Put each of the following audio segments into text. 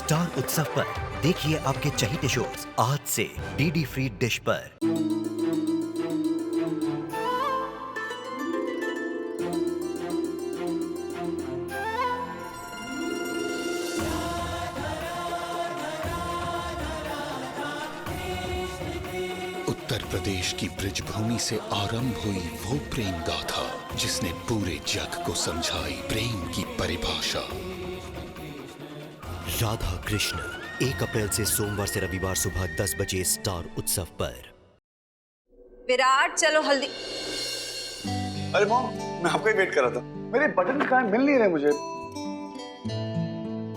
Star उत्सव पर देखिए आपके चहीते शोज आज से डीडी फ्री डिश पर। उत्तर प्रदेश की ब्रजभूमि से आरंभ हुई वो प्रेम गाथा जिसने पूरे जग को समझाई प्रेम की परिभाषा। राधा कृष्ण 1 अप्रैल से सोमवार से रविवार सुबह 10 बजे स्टार उत्सव पर। विराट चलो हल्दी। अरे मॉम, मैं आपका ही वेट कर रहा था। मेरे बटन कहाँ मिल नहीं रहे मुझे।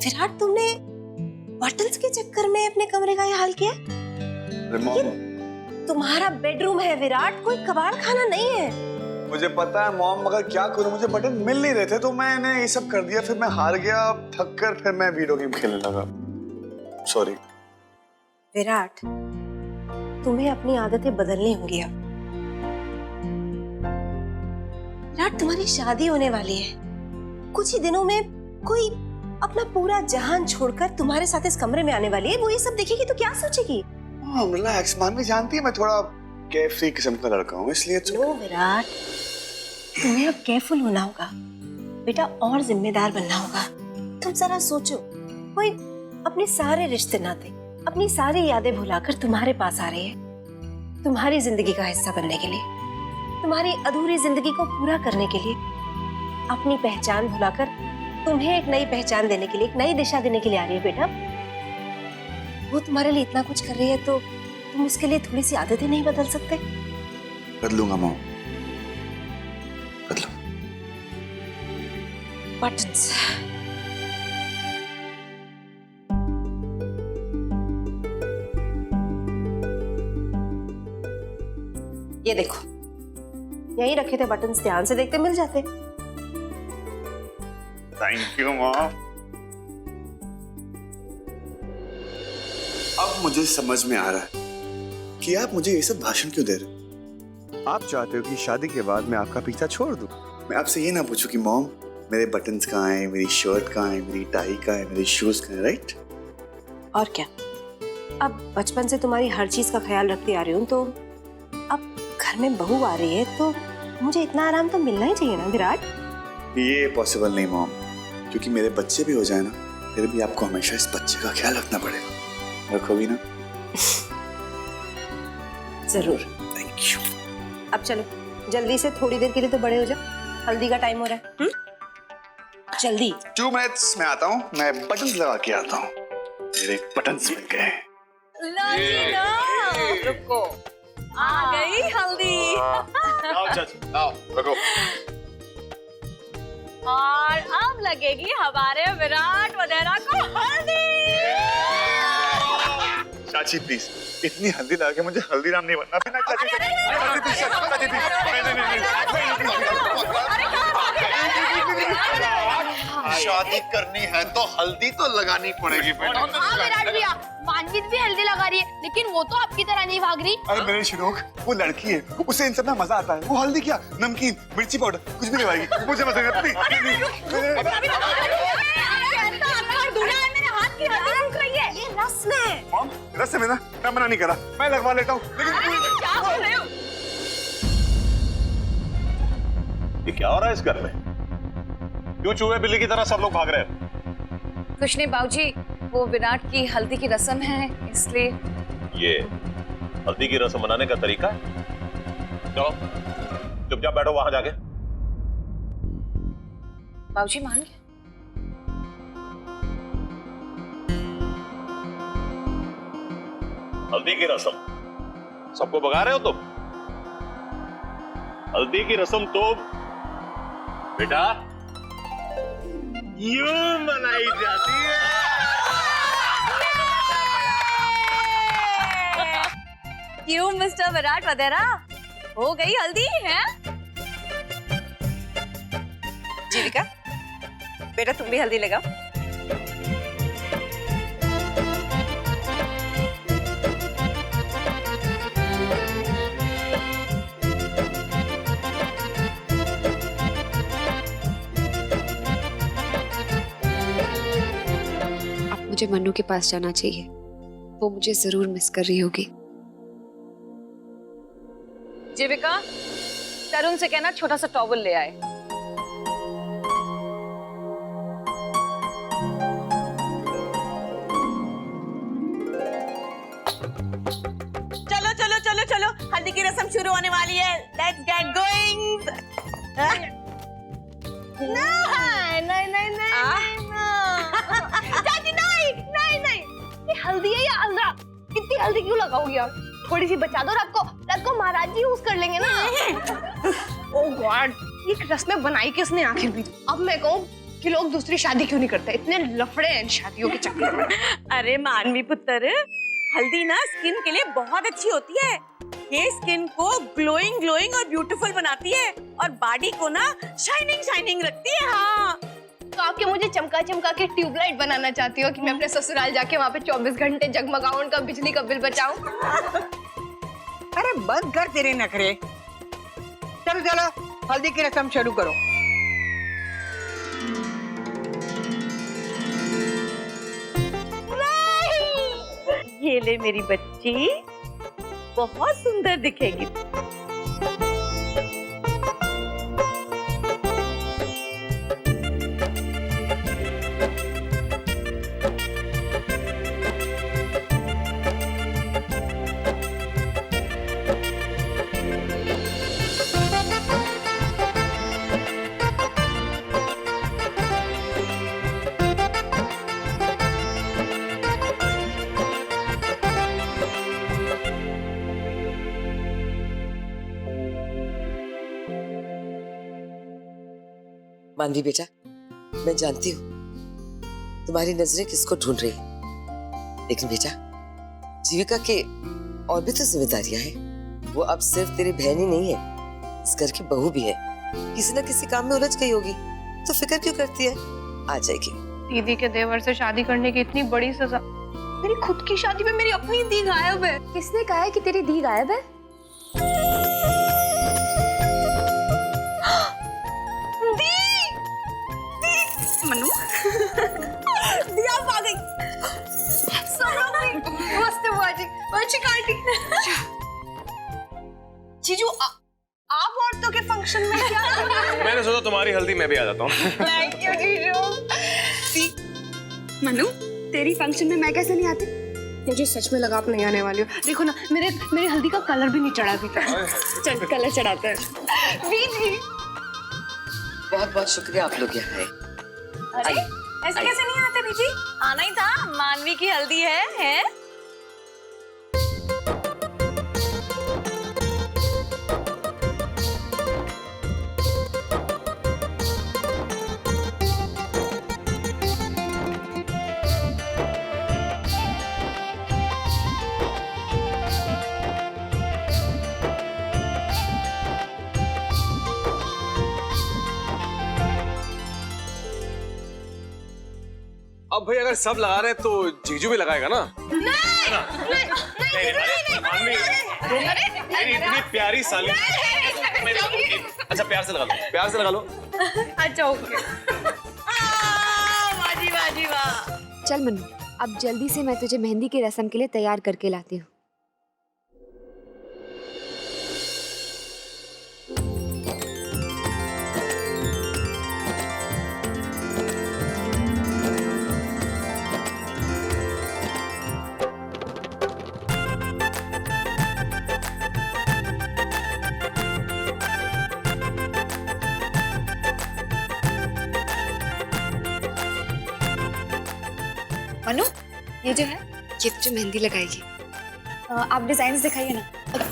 विराट तुमने बटन्स के चक्कर में अपने कमरे का ये हाल किया? अरे मॉम, तुम्हारा बेडरूम है विराट, कोई कबाड़ खाना नहीं है। मुझे पता है मॉम, मगर क्या करूं, मुझे बटन मिल नहीं रहे थे तो मैंने ये सब कर दिया। फिर मैं हार गया, थक कर फिर मैं वीडियो गेम खेलने लगा। सॉरी। विराट, तुम्हें अपनी आदतें बदलनी होंगी अब। विराट, तुम्हारी शादी होने वाली है। कुछ ही दिनों में कोई अपना पूरा जहान छोड़कर तुम्हारे साथ इस कमरे में आने वाली है। वो ये सब देखेगी तो क्या सोचेगी? रिलैक्स, मान भी जानती है मैं थोड़ा केयरफ्री किस्म का लड़का हूँ, इसलिए नो विराट, तुम्हें अब केयरफुल होना होगा बेटा, और जिम्मेदार बनना होगा। तुम जरा सोचो, कोई अपने सारे रिश्ते नाते, अपनी सारी यादें भुलाकर तुम्हारे पास आ रही है, तुम्हारी जिंदगी का हिस्सा बनने के लिए, तुम्हारी अधूरी जिंदगी को पूरा करने के लिए, अपनी पहचान भुलाकर तुम्हें एक नई पहचान देने के लिए, एक नई दिशा देने के लिए आ रही है बेटा। वो तुम्हारे लिए इतना कुछ कर रही है तो तुम उसके लिए थोड़ी सी आदतें नहीं बदल सकते? बदलूंगा मॉम, बदलूं। बटन्स। ये देखो, यहीं रखे थे बटन्स, ध्यान से देखते मिल जाते। Thank you mom. अब मुझे समझ में आ रहा है कि आप मुझे ये सब भाषण क्यों दे रहे हो। आप चाहते हो कि शादी के बाद मैं आपका पीछा छोड़ दूं। मैं आपसे ये ना पूछूं कि मॉम मेरे बटन्स कहाँ हैं, मेरी शर्ट कहाँ है, मेरी टाई कहाँ है, मेरे शूज कहाँ है, राइट? और क्या, अब बचपन से तुम्हारी हर चीज का ख्याल रखती आ रही हूँ, तो अब घर में बहू आ रही है तो मुझे इतना आराम तो मिलना ही चाहिए ना विराट। ये पॉसिबल नहीं मॉम, क्योंकि मेरे बच्चे भी हो जाए ना, फिर भी आपको हमेशा इस बच्चे का ख्याल रखना पड़ेगा। रखोगी ना? जरूर। Thank you. अब चलो जल्दी से, थोड़ी देर के लिए तो बड़े हो जाओ, हल्दी का टाइम हो रहा है। जल्दी। 2 मिनट्स में आता हूँ, मैं बटन्स लगा के आता हूँ। मेरे बटन्स मिल गए। रुको, आ गई हल्दी। आओ, रखो। और अब लगेगी हमारे विराट वगैरह को हल्दी। चाची प्लीज, इतनी हल्दी लगा के मुझे हल्दीराम नहीं बनना। शादी करनी है तो हल्दी तो लगानी पड़ेगी बेटा। हाँ विराट भैया, मानवीत भी हल्दी लगा रही है, लेकिन वो तो आपकी तरह नहीं भाग रही। अरे मेरे शिरोक, वो लड़की है, उसे इन सब में मजा आता है। वो हल्दी क्या, नमकीन, मिर्ची पाउडर कुछ भी लगाएगी, मुझे मजा नहीं आता। ये रस्म है। मॉम, रस्म है ना, मैं मना नहीं करा, मैं लगवा लेता हूँ। क्या बोल रहे हो? ये क्या हो रहा है इस घर में? क्यों चूहे बिल्ली की तरह सब लोग भाग रहे हैं? कुछ नहीं बाबूजी, वो विराट की हल्दी की रस्म है इसलिए। ये हल्दी की रस्म मनाने का तरीका है? चलो चुपचाप बैठो वहां जाके। बाबूजी मान गए। हल्दी की रस्म सबको भगा रहे हो तुम? हल्दी की रस्म तो बेटा यूं मनाई जाती है। क्यों मिस्टर विराट वगैरह, हो गई हल्दी है? जीविका, बेटा तुम भी हल्दी लगाओ। मुझे मन्नू के पास जाना चाहिए। वो मुझे जरूर मिस कर रही होगी। जीविका, तरुण से कहना छोटा सा टॉवल ले आए। चलो चलो चलो चलो, हल्दी की रस्म शुरू होने वाली है। Let's get going. नहीं नहीं नहीं नहीं चाची नहीं नहीं नहीं, ये हल्दी है या हल्दा? इतनी हल्दी क्यों लगाओगी आप? थोड़ी सी बचा दो, रात को महाराज जी यूज कर लेंगे ना। ओह गॉड, ये रस्में बनाई किसने आखिर भी? अब मैं कहूँ कि लोग दूसरी शादी क्यों नहीं करते? इतने लफड़े हैं शादियों के चक्कर में। अरे मानवी पुत्र, हल्दी ना स्किन के लिए बहुत अच्छी होती है। ये स्किन को ग्लोइंग ग्लोइंग और ब्यूटीफुल बनाती है और बॉडी को ना शाइनिंग शाइनिंग रखती है। हाँ, तो आप क्या मुझे चमका चमका के ट्यूबलाइट बनाना चाहती हो कि मैं अपने ससुराल जाके वहाँ पे 24 घंटे जगमगाऊं, उनका बिजली का बिल बचाऊं? अरे बंद कर तेरे नखरे। चलो चलो, हल्दी की रस्म शुरू करो। ये ले मेरी बच्ची, बहुत सुंदर दिखेगी। मानवी बेटा, मैं जानती हूँ तुम्हारी नजरें किसको ढूंढ रही है, लेकिन बेटा जीविका के और भी तो जिम्मेदारियां हैं। वो अब सिर्फ तेरी बहन ही नहीं है, इस घर की बहू भी है। किसी न किसी काम में उलझ गई होगी तो फिक्र क्यों करती है? आ जाएगी। दीदी के देवर से शादी करने की इतनी बड़ी सजा, मेरी खुद की शादी में मेरी अपनी दी गायब है। किसने कहा है कि तेरी दी गायब है? मनु, दिया आ गई। नमस्ते बुआ जी। जीजू, आप औरतों के फंक्शन में क्या? मैंने सोचा तुम्हारी हल्दी मैं भी आ जाता हूँ। थैंक यू जीजू। मन्नू, तेरी फंक्शन में मैं कैसे नहीं आती? मुझे सच में लगा आप नहीं आने वाली हो। देखो ना, मेरे हल्दी का कलर भी नहीं चढ़ा अभी तक। चल कलर चढ़ाते हैं। बीजी, बहुत बहुत शुक्रिया आप लोग यहाँ आए। अरे ऐसे कैसे नहीं आते बीजी? आना ही था, मानवी की हल्दी है? अब भाई अगर सब लगा रहे हैं तो जीजू भी लगाएगा ना? मेरी इतनी प्यारी साली। अच्छा प्यार से लगा लो, प्यार से लगा लो। अच्छा ओके। वाजी वाजी वाह। चल मन्नू, अब जल्दी से मैं तुझे मेहंदी की रस्म के लिए तैयार करके लाती हूँ। मनु, ये जो है, ये तुझे मेहंदी लगाएगी। आप डिजाइन दिखाइए ना,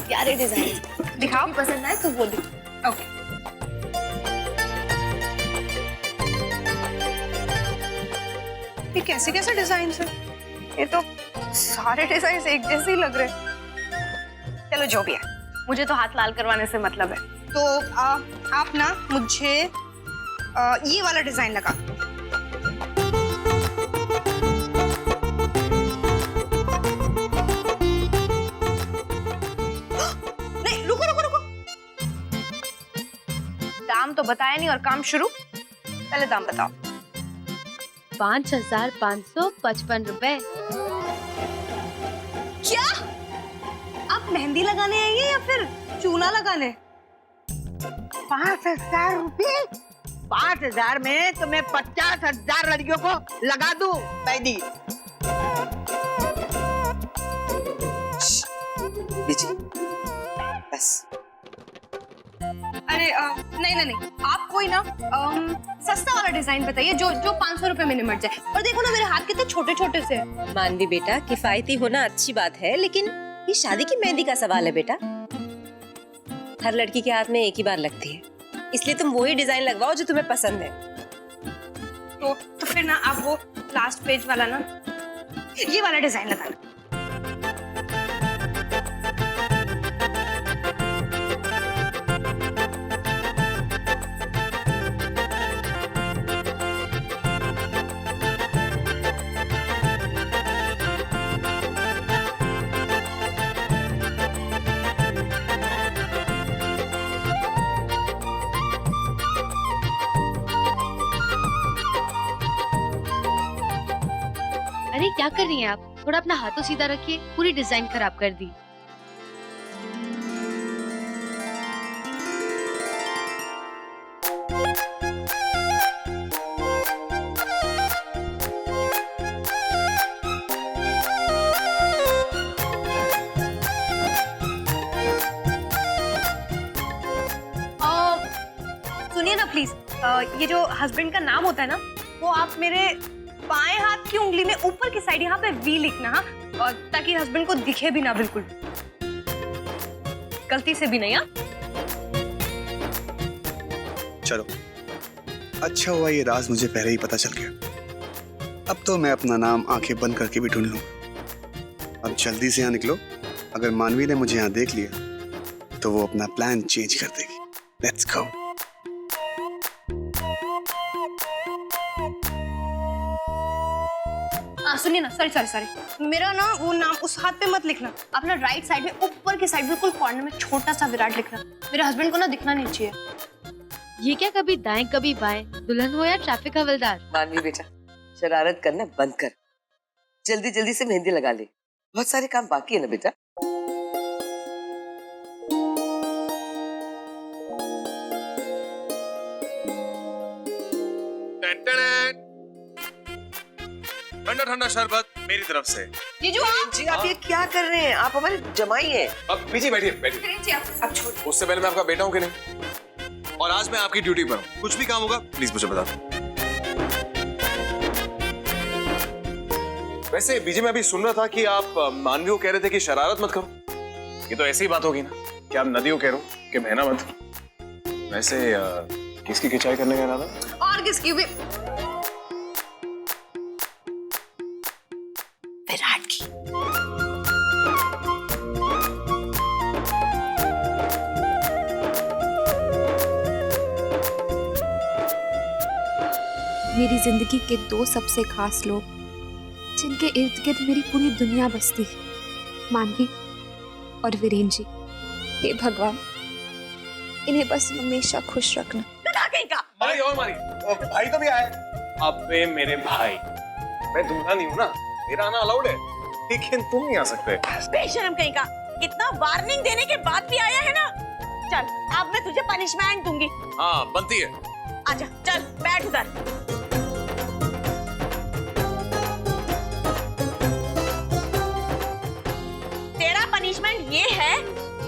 प्यारे डिजाइन दिखाओ। पसंद आए तो वो दिखाओ। ओके। ये कैसे कैसे डिजाइन है? ये तो सारे डिजाइन एक जैसे ही लग रहे हैं। चलो जो भी है, मुझे तो हाथ लाल करवाने से मतलब है। तो आप ना मुझे ये वाला डिजाइन लगा। नहीं, रुको रुको रुको, दाम तो बताया नहीं और काम शुरू। पहले दाम बताओ। 5,555 रुपए। क्या आप मेहंदी लगाने आएंगे या फिर चूना लगाने? 5,000 रुपए? 5,000 में तो मैं 50,000 लड़कियों को लगा दूं मेहंदी। बीजी, बस। अरे नहीं, आप कोई ना सस्ता वाला डिजाइन बताइए जो 500 रुपए में निमट जाए। और देखो ना मेरे हाथ कितने छोटे छोटे से। मानवी बेटा, किफायती होना अच्छी बात है, लेकिन ये शादी की मेहंदी का सवाल है बेटा। हर लड़की के हाथ में एक ही बार लगती है, इसलिए तुम वही डिजाइन लगवाओ जो तुम्हें पसंद है। तो फिर ना आप वो लास्ट पेज वाला ना ये वाला डिजाइन लगाना। अरे क्या कर रही हैं आप? थोड़ा अपना हाथों सीधा रखिए, पूरी डिजाइन खराब कर दी। सुनिए ना प्लीज, ये जो हस्बैंड का नाम होता है ना, वो आप मेरे बाएं हाथ की उंगली में ऊपर की साइड यहाँ पे वी लिखना, हाँ? और ताकि हस्बैंड को दिखे भी ना, बिल्कुल गलती से भी नहीं। हाँ चलो, अच्छा हुआ ये राज मुझे पहले ही पता चल गया। अब तो मैं अपना नाम आंखें बंद करके भी ढूंढ लूंगा। अब जल्दी से यहाँ निकलो, अगर मानवी ने मुझे यहाँ देख लिया तो वो अपना प्लान चेंज कर देगी। Let's go. सुनिए ना, सॉरी, मेरा ना वो नाम उस हाथ पे मत लिखना, अपना राइट साइड में ऊपर की साइड बिल्कुल कॉर्नर में छोटा सा विराट लिखना। मेरे हस्बैंड को ना दिखना नहीं चाहिए। ये क्या कभी दाएं कभी बाएं, दुल्हन हो या ट्रैफिक हवलदार? मानवी बेटा, शरारत करना बंद कर, जल्दी जल्दी से मेहंदी लगा ले, बहुत सारे काम बाकी है ना बेटा। ठंडा ठंडा शरबत मेरी तरफ से। जीजू जी आप ये क्या कर रहे हैं? आप हमारे जमाई हैं। अब पीछे बैठिए। जी आप छोड़। उससे पहले मैं आपका बेटा हूँ कि नहीं, और आज मैं आपकी ड्यूटी पर हूँ। कुछ भी काम होगा प्लीज मुझे बता दो। वैसे बीजी, मैं अभी सुन रहा था कि आप मानवी को कह रहे थे कि शरारत मत करो। ये तो ऐसी ही बात होगी ना कि आप नदी को कह रहे हो कि बहना मत। वैसे किसकी खिंचाई करने का इरादा? और किसकी भी? विराट की। मेरी जिंदगी के 2 सबसे खास लोग, जिनके इर्द गिर्द मेरी पूरी दुनिया बसती है, मानवी और वीरेन जी। हे भगवान, इन्हें बस हमेशा खुश रखना। मारी और मारी। भाई तो भी आए। अबे मेरे भाई, मैं दूल्हा नहीं हूँ ना, मेरा आना अलाउड है, लेकिन तुम नहीं आ सकते। बेशरम कहीं का, इतना वार्निंग देने के बाद भी आया है ना। चल, अब मैं तुझे पनिशमेंट दूंगी। हाँ बनती है। आजा, चल बैठ उधर। तेरा पनिशमेंट ये है,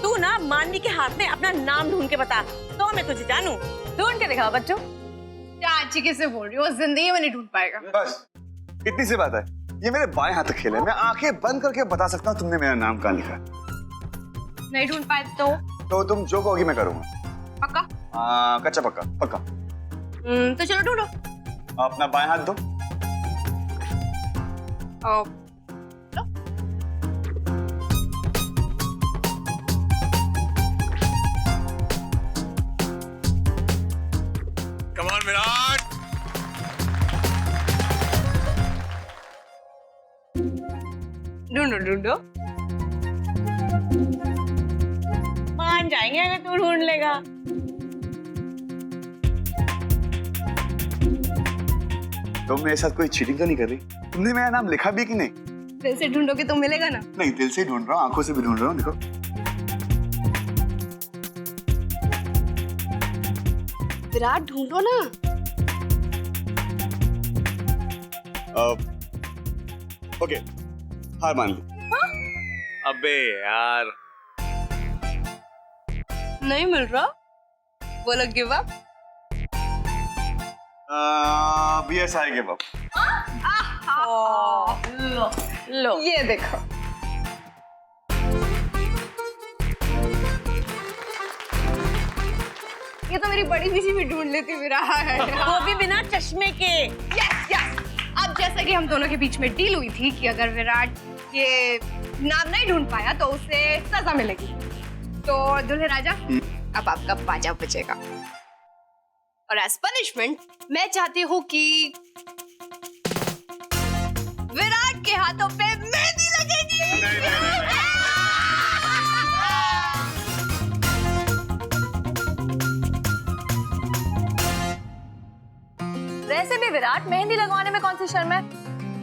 तू ना मानवी के हाथ में अपना नाम ढूंढ के बता, तो मैं तुझे जानू। ढूंढ के दिखाओ बच्चों। चाची किसे बोल रही हो? जिंदगी में नहीं ढूंढ पाएगा। बस इतनी सी बात है। ये मेरे बाएं हाथ का खेल है, मैं आंखें बंद करके बता सकता हूँ तुमने मेरा नाम कहाँ लिखा है। नहीं ढूंढ पाए तो तुम जो कहोगी मैं करूंगा। पक्का? कच्चा पक्का पक्का। तो चलो ढूंढो। अपना बाएं हाथ दो। Come on Virat. ढूंढो ढूंढो, मान जाएंगे अगर तू ढूंढ लेगा। तुम मेरे साथ कोई चीटिंग तो नहीं कर रही? तुमने मेरा नाम लिखा भी कि नहीं? दिल से ढूंढोगे तो मिलेगा ना। नहीं, दिल से ढूंढ रहा हूँ, आंखों से भी ढूंढ रहा हूँ। देखो विराट ढूंढो ना। ओके, हार मान ली। अबे यार, नहीं मिल रहा, बोलो give up. Yes, I give up. लो ये देखो। ये तो मेरी बड़ी बीसी भी ढूंढ लेती विराट। वो भी बिना चश्मे के। Yes yes. अब जैसे कि हम दोनों के बीच में डील हुई थी कि अगर विराट ये नाम नहीं ढूंढ पाया तो उसे सजा मिलेगी, तो दुल्हे राजा अब आपका बाजा बचेगा, और एज पनिशमेंट मैं चाहती हूँ कि विराट के हाथों पे मेहंदी लगेगी। वैसे भी विराट मेहंदी लगवाने में कौन सी शर्म है,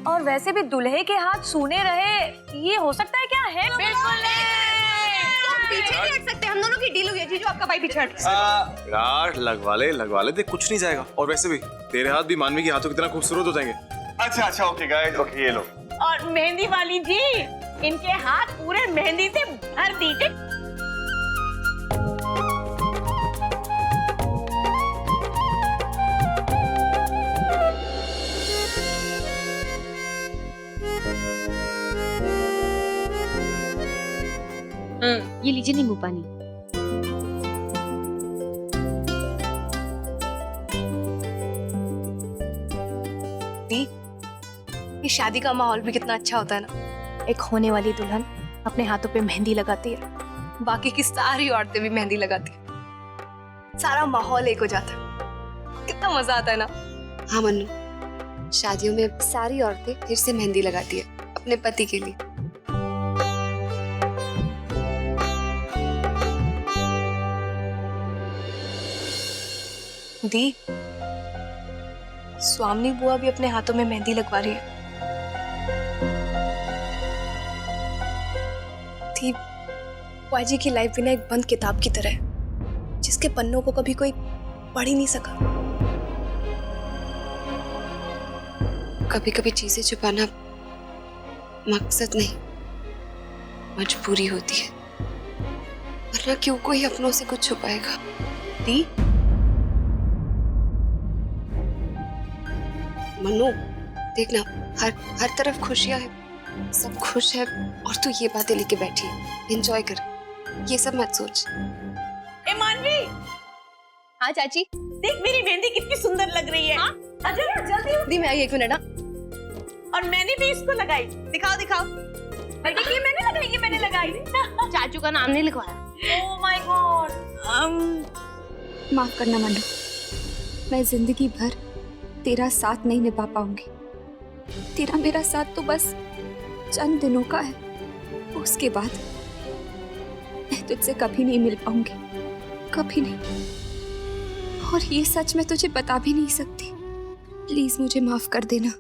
और वैसे भी दूल्हे के हाथ सूने रहे, ये हो सकता है क्या? है बिल्कुल नहीं। तुम पीछे नहीं हट सकते, हम दोनों की डील हुई है जीजू, आपका भाई पीछे हट। विराट लगवा ले, देख कुछ नहीं जाएगा। और वैसे भी तेरे हाथ भी मानवी के हाथों कितना खूबसूरत हो जाएंगे। अच्छा, ओके गाइस, ओके ये लो। और मेहंदी वाली जी, इनके हाथ पूरे मेहंदी से भर दीजिए। ये लीजिए नींबू पानी। ये शादी का माहौल भी कितना अच्छा होता है ना। एक होने वाली दुल्हन अपने हाथों पे मेहंदी लगाती है, बाकी की सारी औरतें भी मेहंदी लगाती है, सारा माहौल एक हो जाता है, कितना मजा आता है ना। हाँ मन्नू, शादियों में सारी औरतें फिर से मेहंदी लगाती है अपने पति के लिए। दी, स्वामी बुआ भी अपने हाथों में मेहंदी लगवा रही है। थी बुआ जी की लाइफ बिना एक बंद किताब की तरह है, जिसके पन्नों को कभी कोई पढ़ ही नहीं सका। कभी कभी चीजें छुपाना मकसद नहीं, मजबूरी होती है, वरना क्यों कोई अपनों से कुछ छुपाएगा। दी, मनु देखना, हर तरफ खुशियां है, सब खुश है, और तू ये बातें लेके बैठी है। एंजॉय कर, ये सब मत सोच। ए मानवी, हाँ चाची, देख मेरी मेहंदी कितनी सुंदर लग रही है। हाँ? आजा ना, जल्दी। दी मैं आई, एक मिनट ना। और मैंने भी इसको लगाई। दिखाओ दिखाओ। देखिए मैंने लगाई, ये मैंने लगाई। चाचू का नाम नहीं लिखवाया। Oh my God. माफ करना मनु, मैं जिंदगी भर तेरा साथ नहीं निभा पाऊंगी। तेरा मेरा साथ तो बस चंद दिनों का है, उसके बाद मैं तुझसे कभी नहीं मिल पाऊंगी, कभी नहीं। और ये सच मैं तुझे बता भी नहीं सकती। प्लीज मुझे माफ कर देना।